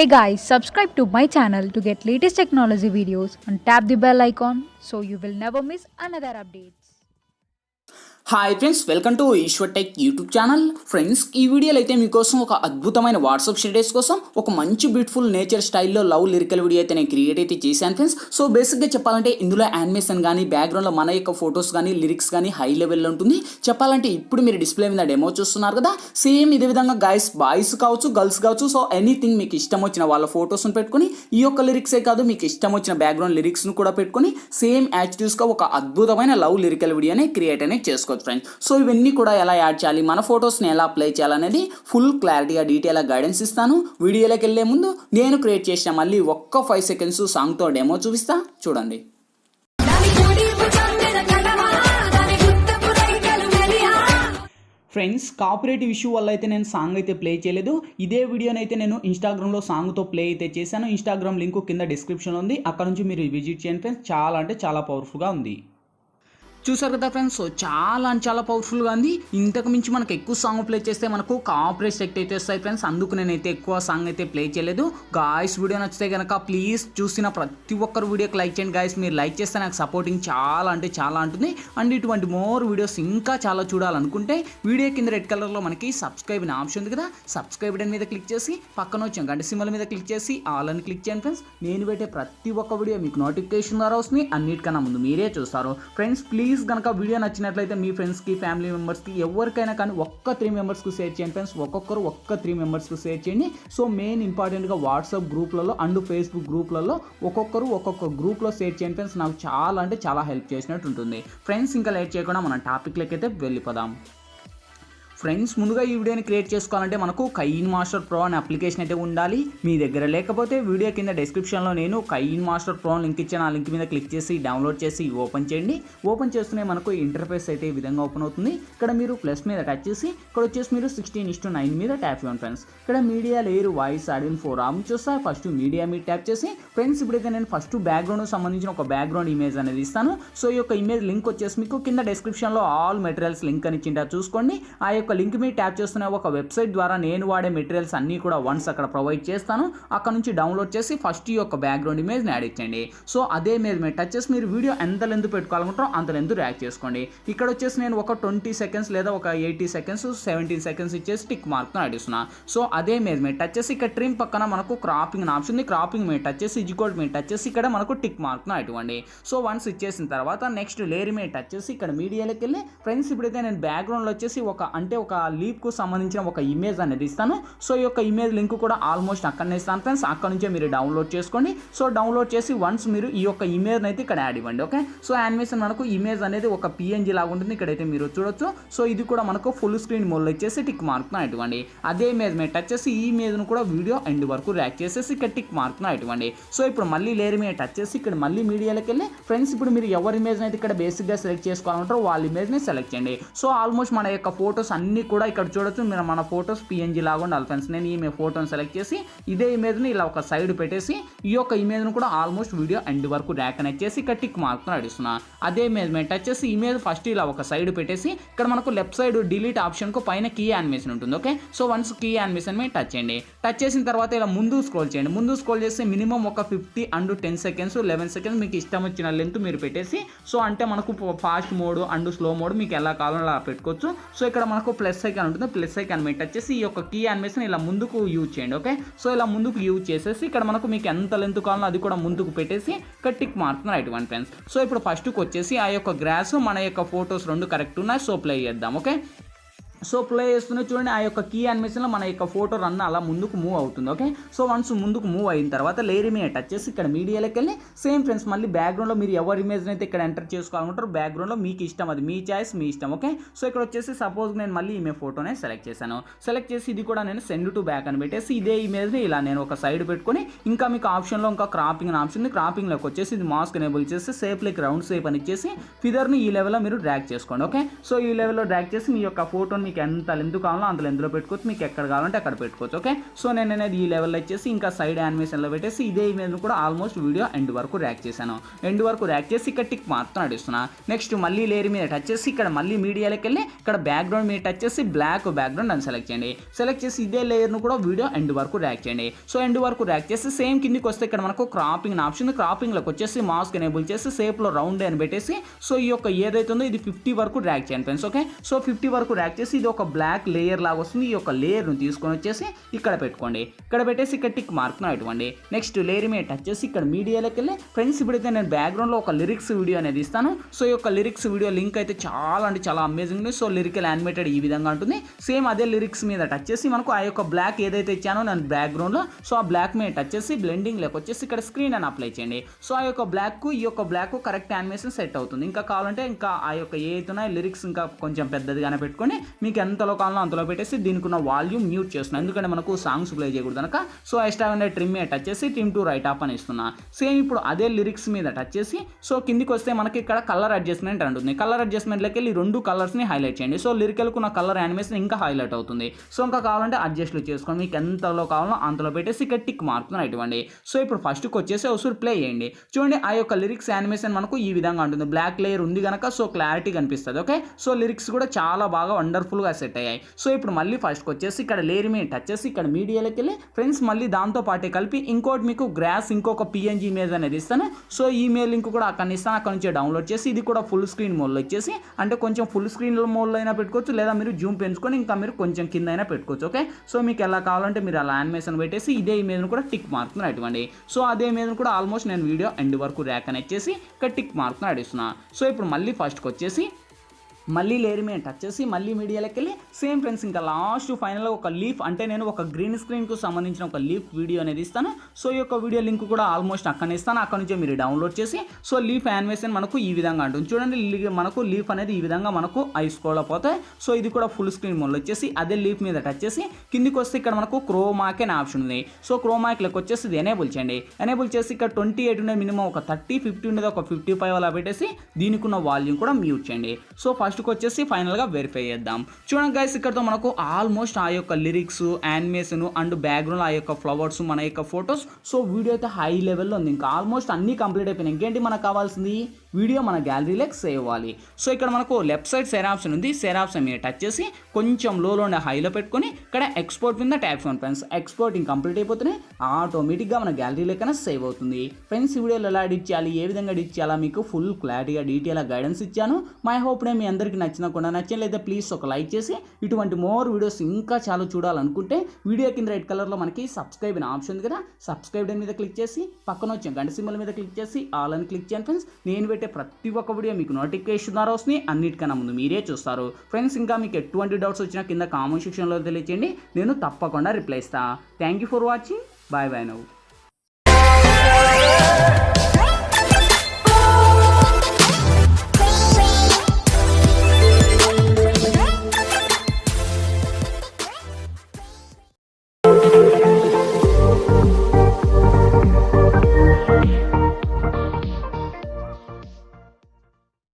Hey guys, subscribe to my channel to get latest technology videos and tap the bell icon so you will never miss another updates. Hi friends, welcome to Eshwar tech YouTube channel. Friends, ఈ వీడియోలో అయితే మీకోసం ఒక అద్భుతమైన WhatsApp status కోసం ఒక మంచి beautiful nature స్టైల్లో లవ్ లిరికల్ వీడియో అయితే నేను క్రియేట్ అయితే చేశాను ఫ్రెండ్స్. సో బేసిక్గా చెప్పాలంటే ఇందులో యానిమేషన్ కానీ బ్యాక్గ్రౌండ్లో మన యొక్క ఫొటోస్ కానీ లిరిక్స్ కానీ హై లెవెల్లో ఉంటుంది. చెప్పాలంటే ఇప్పుడు మీరు డిస్ప్లే మీద డెమో చూస్తున్నారు కదా, సేమ్ ఇదే విధంగా గైస్ బాయ్స్ కావచ్చు గర్ల్స్ కావచ్చు, సో ఎనీథింగ్ మీకు ఇష్టం వచ్చిన వాళ్ళ ఫొటోస్ని పెట్టుకొని ఈ యొక్క లిరిక్సే కాదు మీకు ఇష్టం వచ్చిన బ్యాక్గ్రౌండ్ లిరిక్స్ను కూడా పెట్టుకొని సేమ్ యాక్టివ్స్గా ఒక అద్భుతమైన లవ్ లిరికల్ వీడియోని క్రియేట్ అనేది చేసుకోవచ్చు ఫ్రెండ్స్. సో ఇవన్నీ కూడా ఎలా యాడ్ చేయాలి, మన ఫొటోస్ని ఎలా అప్లై చేయాలనేది ఫుల్ క్లారిటీగా డీటెయిల్గా గైడెన్స్ ఇస్తాను. వీడియోలోకి వెళ్ళే ముందు నేను క్రియేట్ చేసిన మళ్ళీ ఒక్క 5 సెకండ్స్ సాంగ్తో డెమో చూపిస్తా, చూడండి. ఫ్రెండ్స్, కాపీరైట్ ఇష్యూ వల్ల అయితే నేను సాంగ్ అయితే ప్లే చేయలేదు. ఇదే వీడియోని అయితే నేను ఇన్స్టాగ్రామ్లో సాంగ్తో ప్లే అయితే చేశాను. ఇన్స్టాగ్రామ్ లింక్ కింద డిస్క్రిప్షన్లో ఉంది, అక్కడ నుంచి మీరు విజిట్ చేయండి ఫ్రెండ్స్. చాలా అంటే చాలా పవర్ఫుల్గా ఉంది. చూసారు కదా ఫ్రెండ్స్, సో చాలా అంటే చాలా పవర్ఫుల్గా ఉంది. ఇంతకు మించి మనకు ఎక్కువ సాంగ్ ప్లే చేస్తే మనకు కాపీరైట్ స్ట్రైక్ అయితే వస్తాయి ఫ్రెండ్స్. అందుకు నేనైతే ఎక్కువ సాంగ్ అయితే ప్లే చేయలేదు. గాయస్, వీడియో నచ్చితే కనుక ప్లీజ్ చూసిన ప్రతి ఒక్కరు వీడియోకి లైక్ చేయండి గాయస్. మీరు లైక్ చేస్తే నాకు సపోర్టింగ్ చాలా అంటే చాలా ఉంటుంది. అండ్ ఇటువంటి మోర్ వీడియోస్ ఇంకా చాలా చూడాలనుకుంటే వీడియో కింద రెడ్ కలర్లో మనకి సబ్స్క్రైబ్ అనే ఆప్షన్ ఉంది కదా, సబ్స్క్రైబ్ బటన్ మీద క్లిక్ చేసి పక్కన వచ్చాం గంట సింబల్ మీద క్లిక్ చేసి ఆల్ అని క్లిక్ చేయండి ఫ్రెండ్స్. నేను పెట్టే ప్రతి ఒక్క వీడియో మీకు నోటిఫికేషన్ ద్వారా వస్తుంది. అన్నిటికన్నా ముందు మీరే చూస్తారు ఫ్రెండ్స్. ప్లీజ్ కనుక వీడియో నచ్చినట్లయితే మీ ఫ్రెండ్స్కి ఫ్యామిలీ మెంబర్స్కి ఎవరికైనా కానీ ఒక్క 3 మెంబర్స్కి షేర్ చేయండి ఫ్రెండ్స్. ఒక్కొక్కరు ఒక్క 3 మెంబర్స్కి షేర్ చేయండి. సో మెయిన్ ఇంపార్టెంట్గా వాట్సాప్ గ్రూప్లలో అండ్ ఫేస్బుక్ గ్రూప్లలో ఒక్కొక్కరు ఒక్కొక్క గ్రూప్లో షేర్ చేయండి ఫ్రెండ్స్. నాకు చాలా అంటే చాలా హెల్ప్ చేసినట్టు ఉంటుంది ఫ్రెండ్స్. ఇంకా లేట్ చేయకుండా మన టాపిక్లకి అయితే వెళ్ళిపోదాం. ఫ్రెండ్స్, ముందుగా ఈ వీడియోని క్రియేట్ చేసుకోవాలంటే మనకు కైన్మాస్టర్ ప్రో అనే అప్లికేషన్ అయితే ఉండాలి. మీ దగ్గర లేకపోతే వీడియో కింద డిస్క్రిప్షన్లో నేను కైన్మాస్టర్ ప్రో లింక్ ఇచ్చాను. ఆ లింక్ మీద క్లిక్ చేసి డౌన్లోడ్ చేసి ఓపెన్ చేయండి. ఓపెన్ చేస్తూనే మనకు ఇంటర్ఫేస్ అయితే ఈ విధంగా ఓపెన్ అవుతుంది. ఇక్కడ మీరు ప్లస్ మీద టచ్ చేసి ఇక్కడ వచ్చేసి మీరు 16:9 మీద ట్యాప్ చేయండి ఫ్రెండ్స్. ఇక్కడ media layer voice audio 4 options వస్తాయి. ఫస్ట్ మీడియా మీద ట్యాప్ చేసి ఫ్రెండ్స్ ఇప్పుడైతే నేను ఫస్ట్ బ్యాక్గ్రౌండ్ సంబంధించిన ఒక బ్యాక్గ్రౌండ్ ఇమేజ్ అనేది ఇస్తాను. సో ఈ యొక్క ఇమేజ్ లింక్ వచ్చేసి మీకు కింద డిస్క్రిప్షన్లో ఆల్ మెటీరియల్స్ లింక్ అని ఇచ్చింటా చూసుకోండి. ఆ యొక్క లింక్ మీద ట్యాప్ చేస్తున్న ఒక వెబ్సైట్ ద్వారా నేను వాడే మెటీరియల్స్ అన్నీ కూడా వన్స్ అక్కడ ప్రొవైడ్ చేస్తాను. అక్కడ నుంచి డౌన్లోడ్ చేసి ఫస్ట్ ఈ యొక్క బ్యాక్గ్రౌండ్ ఇమేజ్ని యాడ్ ఇచ్చండి. సో అదే ఇమేజ్ మీద టచ్ చేసి మీరు వీడియో ఎంత లెంత్ పెట్టుకోవాలనుకుంటారో అంత లెంత్ ర్యాక్ చేసుకోండి. ఇక్కడ వచ్చేసి నేను ఒక 20 సెకండ్స్ లేదా ఒక 80 సెకండ్స్ 17 సెకండ్స్ ఇచ్చేసి టిక్ మార్క్ను అడిస్తున్నా. సో అదే ఇమేజ్ మీద టచ్ చేసి ఇక్కడ ట్రిమ్ పక్కన మనకు క్రాపింగ్ అని ఆప్షన్ ఉంది. క్రాపింగ్ మీద టచ్ చేసి ఈక్వల్ మీద టచ్ చేసి ఇక్కడ మనకు టిక్ మార్క్ను అటువంటి. సో వన్స్ ఇచ్చేసిన తర్వాత నెక్స్ట్ లేయర్ మీద టచ్ చేసి ఇక్కడ మీడియాలోకి వెళ్ళి ఫ్రెండ్స్ ఇప్పుడైతే నేను బ్యాక్గ్రౌండ్లో వచ్చేసి ఒక లీప్కు సంబంధించిన ఒక ఇమేజ్ అనేది ఇస్తాను. సో ఈ యొక్క ఇమేజ్ లింక్ కూడా ఆల్మోస్ట్ అక్కడనే ఇస్తాను ఫ్రెండ్స్. అక్కడ నుంచే మీరు డౌన్లోడ్ చేసుకోండి. సో డౌన్లోడ్ చేసి వన్స్ మీరు ఈ యొక్క ఇమేజ్ అయితే ఇక్కడ యాడ్ ఇవ్వండి. ఓకే, సో యానిమేషన్ మనకు ఇమేజ్ అనేది ఒక పిఎన్జీ లాగా ఉంటుంది. ఇక్కడైతే మీరు చూడొచ్చు. సో ఇది కూడా మనకు ఫుల్ స్క్రీన్ మోడ్లో ఇచ్చేసి టిక్ మార్క్ను ఇవ్వండి. అదే ఇమేజ్ మీద టచ్ చేసి ఈ ఇమేజ్ను కూడా వీడియో ఎండ్ వరకు ర్యాక్ చేసేసి ఇక్కడ టిక్ మార్క్ను ఇవ్వండి. సో ఇప్పుడు మళ్ళీ లేయర్ మీద టచ్ చేసి ఇక్కడ మళ్ళీ మీడియాలోకి వెళ్ళి ఫ్రెండ్స్ ఇప్పుడు మీరు ఎవరి ఇమేజ్ అయితే ఇక్కడ బేసిక్గా సెలెక్ట్ చేసుకోవాలంటారో వాళ్ళ ఇమేజ్ని సెలెక్ట్ చేయండి. సో ఆల్మోస్ట్ మన యొక్క ఫొటోస్ అన్నీ కూడా ఇక్కడ చూడొచ్చు. మీరు మన ఫొటోస్ పిఎన్జీ లాగా ఉండాలి ఫ్రెండ్స్. నేను ఈ ఫోటోని సెలెక్ట్ చేసి ఇదే ఇమేజ్ని ఇలా ఒక సైడ్ పెట్టేసి ఈ యొక్క ఇమేజ్ను కూడా ఆల్మోస్ట్ వీడియో ఎండ్ వరకు ర్యాక్ కనెక్ట్ చేసి ఇక్కడ టిక్ మార్క్ను అడుస్తున్నా. అదే ఇమేజ్ మీద టచ్ చేసి ఇమేజ్ ఫస్ట్ ఇలా ఒక సైడ్ పెట్టేసి ఇక్కడ మనకు లెఫ్ట్ సైడ్ డిలీట్ ఆప్షన్కు పైన కీ యానిమేషన్ ఉంటుంది. Okay, so once key animation మీద టచ్ చేయండి. టచ్ చేసిన తర్వాత ఇలా ముందు స్క్రోల్ చేయండి. ముందు స్క్రోల్ చేస్తే మినిమం ఒక 50 అండ్ 10 సెకండ్స్ 11 సెకండ్స్ మీకు ఇష్టం వచ్చిన లెంత్ మీరు పెట్టేసి సో అంటే మనకు fast mode and slow mode మీకు ఎలా కావాలో అలా పెట్టుకోవచ్చు. సో ఇక్కడ మనకు ప్లస్ ఐకాన్ ఉంటుంది. ప్లస్ ఐకాన్ మీద టచ్ చేసి ఈ యొక్క కీ యానిమేషన్ ఇలా ముందుకు యూజ్ చేయండి. ఓకే, సో ఇలా ముందుకు యూజ్ చేసేసి ఇక్కడ మనకు మీకు ఎంత లెంత్ కావాలో అది కూడా ముందుకు పెట్టేసి ఇక్కడ టిక్ మార్క్ను ఇవ్వండి ఫ్రెండ్స్. సో ఇప్పుడు ఫస్ట్కి వచ్చేసి ఆ యొక్క గ్రాస్ మన యొక్క ఫొటోస్ 2 కరెక్ట్ ఉన్నాయి. సో ప్లే చేద్దాం. ఓకే, సో ప్లే చేస్తూనే చూడండి ఆ యొక్క కీ యానిమేషన్లో మన యొక్క ఫోటో రన్ అలా ముందుకు మూవ్ అవుతుంది. ఓకే, సో వన్స్ ముందుకు మూవ్ అయిన తర్వాత లేయర్ మీద టచ్ చేసి ఇక్కడ మీడియాలోకి వెళ్ళి సేమ్ ఫ్రెండ్స్ మళ్ళీ బ్యాక్గ్రౌండ్లో మీరు ఎవరి ఇమేజ్ని అయితే ఇక్కడ ఎంటర్ చేసుకోవాలనుకుంటారు బ్యాక్గ్రౌండ్లో మీకు ఇష్టం, అది మీ చాయిస్ మీ ఇష్టం. ఓకే, సో ఇక్కడ వచ్చేసి సపోజ్ నేను మళ్ళీ ఈమె ఫోటోనే సెలెక్ట్ చేశాను. సెలెక్ట్ చేసి ఇది కూడా నేను సెండ్ టు బ్యాక్ అని పెట్టేసి ఇదే ఇమేజ్ని ఇలా నేను ఒక సైడ్ పెట్టుకొని ఇంకా మీకు ఆప్షన్లో ఇంకా క్రాపింగ్ అని ఆప్షన్ ఉంది. క్రాపింగ్లోకి వచ్చేసి ఇది మాస్క్ ఎనేబుల్ చేసి షేప్ లైక్ రౌండ్ షేప్ అని ఇచ్చేసి ఫిదర్ని ఈ లెవెల్లో మీరు డ్రాగ్ చేసుకోండి. ఓకే, సో ఈ లెవెల్లో డ్రాగ్ చేసి మీ యొక్క ఫోటోని మీకు ఎంత లెంత్ కావాలో అంత లెంత్లో పెట్టుకోవచ్చు, మీకు ఎక్కడ కావాలంటే అక్కడ పెట్టుకోవచ్చు. ఓకే, సో నేను అనేది ఈ లెవెల్లో వచ్చేసి ఇంకా సైడ్ యానిమేషన్లో పెట్టేసి ఇదే ఇమేజ్ కూడా ఆల్మోస్ట్ వీడియో ఎండ్ వరకు ర్యాక్ చేశాను. ఎండ్ వరకు ర్యాక్ చేసి ఇక్కడ టిక్ మాత్రం నడుస్తున్నా. నెక్స్ట్ మళ్ళీ లేయర్ మీద టచ్ చేసి ఇక్కడ మళ్ళీ మీడియాలోకి వెళ్ళి ఇక్కడ బ్యాక్గ్రౌండ్ మీద టచ్ చేసి బ్లాక్ బ్యాక్గ్రౌండ్ అని సెలెక్ట్ చేయండి. సెలెక్ట్ చేసి ఇదే లేయర్ను కూడా వీడియో ఎండ్ వరకు ర్యాక్ చేయండి. సో ఎండ్ వరకు ర్యాక్ చేసి సేమ్ కిందికి వస్తే ఇక్కడ మనకు క్రాపింగ్ ఆప్షన్, క్రాపింగ్లోకి వచ్చేసి మాస్క్ ఎనేబుల్ చేసి సేఫ్లో రౌండ్ అని పెట్టేసి సో ఈ యొక్క ఏదైతే ఉందో ఇది 50 వరకు ర్యాక్ చేయండి ఫ్రెండ్స్. ఓకే, సో 50 వరకు ర్యాక్ చేసి ఇది ఒక బ్లాక్ లేయర్ లాగా వస్తుంది. ఈ యొక్క లేయర్ను తీసుకొని వచ్చేసి ఇక్కడ పెట్టుకోండి. ఇక్కడ పెట్టేసి ఇక్కడ టిక్ మార్క్ను ఇవ్వండి. నెక్స్ట్ లేయర్ మీద టచ్ చేసి ఇక్కడ మీడియాలోకి వెళ్ళి ఫ్రెండ్స్ ఇప్పుడైతే నేను బ్యాక్గ్రౌండ్లో ఒక లిరిక్స్ వీడియో అనేది ఇస్తాను. సో ఈ యొక్క లిరిక్స్ వీడియో లింక్ అయితే చాలా అంటే చాలా అమేజింగ్ ఉంది. సో లిరికల్ యానిమేటెడ్ ఈ విధంగా ఉంటుంది. సేమ్ అదే లిరిక్స్ మీద టచ్ చేసి మనకు ఆ యొక్క బ్లాక్ ఏదైతే ఇచ్చానో నేను బ్యాక్గ్రౌండ్లో సో ఆ బ్లాక్ మీద టచ్ చేసి బ్లెండింగ్ లేక వచ్చేసి ఇక్కడ స్క్రీన్ అని అప్లై చేయండి. సో ఆ యొక్క బ్లాక్ ఈ యొక్క బ్లాక్ కరెక్ట్ యానిమేషన్ సెట్ అవుతుంది. ఇంకా కావాలంటే ఇంకా ఆ యొక్క ఏదైతే లిరిక్స్ ఇంకా కొంచెం పెద్దదిగానే పెట్టుకొని మీకు ఎంతలో కావాలో అంతలో పెట్టేసి దీనికి ఉన్న వాల్యూమ్ మ్యూట్ చేస్తున్నాను, ఎందుకంటే మనకు సాంగ్స్ ప్లే చేయకూడదు కనుక. సో ఎక్స్ట్రా ట్రిమ్ మీద టచ్ చేసి ట్రిమ్ టు రైట్ ఆఫ్ అని ఇస్తున్నా. సేమ్ ఇప్పుడు అదే లిరిక్స్ మీద టచ్ చేసి సో కిందికి వస్తే మనకి ఇక్కడ కలర్ అడ్జస్ట్మెంట్ ఉంటుంది. కలర్ అడ్జస్ట్మెంట్లోకి వెళ్ళి 2 కలర్స్ని హైలైట్ చేయండి. సో లిరికల్కు ఉన్న కలర్ యానిమేషన్ ఇంకా హైలైట్ అవుతుంది. సో ఇంకా కావాలంటే అడ్జస్ట్లు చేసుకోండి, మీకు ఎంతలో కావాలో అంతలో పెట్టేసి ఇక్కడ టిక్ మార్కుని ఇవ్వండి. సో ఇప్పుడు ఫస్ట్కి వచ్చేసి ఒకసారి ప్లే చేయండి. చూడండి ఆ యొక్క లిరిక్స్ యానిమేషన్ మనకు ఈ విధంగా ఉంటుంది. బ్లాక్ లేయర్ ఉంది కనుక సో క్లారిటీ కనిపిస్తుంది. ఓకే, సో లిరిక్స్ కూడా చాలా బాగా వండర్ఫుల్గా సెట్ అయ్యాయి. సో ఇప్పుడు మళ్ళీ ఫస్ట్కి వచ్చేసి ఇక్కడ లేయర్ మీద టచ్ చేసి ఇక్కడ మీడియాలోకి వెళ్ళి ఫ్రెండ్స్ మళ్ళీ దాంతో పాటే కలిపి ఇంకోటి మీకు గ్రాస్ ఇంకొక PNG ఇమేజ్ అనేది ఇస్తాను. సో ఈ మెయిల్ లింక్ కూడా అక్కడ ఇస్తాను, అక్కడ నుంచి డౌన్లోడ్ చేసి ఇది కూడా ఫుల్ స్క్రీన్ మోడ్లో ఇచ్చేసి అంటే కొంచెం ఫుల్ స్క్రీన్ మోడ్లో అయినా పెట్టుకోవచ్చు, లేదా మీరు జూమ్ పెంచుకొని ఇంకా మీరు కొంచెం కింద అయినా పెట్టుకోవచ్చు. ఓకే, సో మీకు ఎలా కావాలంటే మీరు అలా యానిమేషన్ పెట్టేసి ఇదే ఇమేజ్ను కూడా టిక్ మార్క్ను ఇవ్వండి. సో అదే ఇమేజ్ను కూడా ఆల్మోస్ట్ నేను వీడియో ఎండ్ వరకు ర్యాక్ అని ఇచ్చేసి ఇక్కడ టిక్ మార్క్ను అడిస్తున్నా. సో ఇప్పుడు మళ్ళీ ఫస్ట్కి వచ్చేసి మళ్ళీ లేయర్ మీద టచ్ చేసి మళ్ళీ మీడియాలోకి వెళ్ళి సేమ్ ఫ్రెండ్స్ ఇంకా లాస్ట్ ఫైనల్గా ఒక లీఫ్ అంటే నేను ఒక గ్రీన్ స్క్రీన్కు సంబంధించిన ఒక లీఫ్ వీడియో అనేది ఇస్తాను. సో ఈ యొక్క వీడియో లింక్ కూడా ఆల్మోస్ట్ అక్కడ ఇస్తాను, అక్కడ నుంచి మీరు డౌన్లోడ్ చేసి సో లీఫ్ యానిమేషన్ మనకు ఈ విధంగా ఉంటుంది. చూడండి మనకు లీఫ్ అనేది ఈ విధంగా మనకు ఐస్కోలో పోతాయి. సో ఇది కూడా ఫుల్ స్క్రీన్ మోడ్లో వచ్చేసి అదే లీఫ్ మీద టచ్ చేసి కిందికి వస్తే ఇక్కడ మనకు క్రోమాక్ అనే ఆప్షన్ ఉంది. సో క్రోమాక్లోకి వచ్చేసి ఇది ఎనేబుల్ చేయండి. ఎనేబుల్ చేసి ఇక్కడ 28 ఉండేది మినిమం ఒక 30, 50 ఉండేది ఒక 55 అలా పెట్టేసి దీనికి ఉన్న వాల్యూమ్ కూడా మ్యూట్ చేయండి. సో ఫస్ట్కి వచ్చేసి ఫైనల్గా వెరిఫై చేద్దాం. చూడండి గైస్ ఇక్కడతో మనకు ఆల్మోస్ట్ ఆ యొక్క లిరిక్స్, యానిమేషన్ అండ్ బ్యాక్గ్రౌండ్ ఆ యొక్క ఫ్లవర్స్, మన యొక్క ఫొటోస్, సో వీడియో అయితే హై లెవెల్లో ఉంది. ఇంకా ఆల్మోస్ట్ అన్నీ కంప్లీట్ అయిపోయినాయి. ఇంకేంటి మనకు కావాల్సింది, వీడియో మన గ్యాలరీలోకి సేవ్ అవ్వాలి. సో ఇక్కడ మనకు లెఫ్ట్ సైడ్ షేర్ ఆప్షన్ ఉంది. షేర్ ఆప్షన్ మీద టచ్ చేసి కొంచెం లోలో ఉండే హైలో పెట్టుకొని ఇక్కడ ఎక్స్పోర్ట్ మీద ట్యాప్ చేయండి ఫ్రెండ్స్. ఎక్స్పోర్టింగ్ కంప్లీట్ అయిపోతేనే ఆటోమేటిక్గా మన గ్యాలరీలోకైనా సేవ్ అవుతుంది. ఫ్రెండ్స్ ఈ వీడియోలో ఎలా ఎడిట్ చేయాలి, ఏ విధంగా ఎడిట్ చేయాలా మీకు ఫుల్ క్లారిటీగా డీటెయిల్గా గైడెన్స్ ఇచ్చాను. మై హోప్ మీ అందరికీ నచ్చినకుండా నచ్చలేదా ప్లీజ్ ఒక లైక్ చేసి ఇటువంటి మోర్ వీడియోస్ ఇంకా చాలా చూడాలనుకుంటే వీడియో కింద రెడ్ కలర్లో మనకి సబ్స్క్రైబ్ అనే ఆప్షన్ ఉంది కదా, సబ్స్క్రైబ్ మీద క్లిక్ చేసి పక్కన వచ్చే గంట సింబల్ మీద క్లిక్ చేసి ఆల్ అని క్లిక్ చేయండి ఫ్రెండ్స్. నేను పెట్టే ప్రతి ఒక్క వీడియో మీకు నోటిఫికేషన్ ద్వారా వస్తుంది, అన్నిటికన్నా ముందు మీరే చూస్తారు ఫ్రెండ్స్. ఇంకా మీకు ఎటువంటి డౌట్స్ వచ్చినా కింద కామెంట్ సెక్షన్లో తెలియచేయండి, నేను తప్పకుండా రిప్లై ఇస్తాను. Thank you for watching, bye bye now.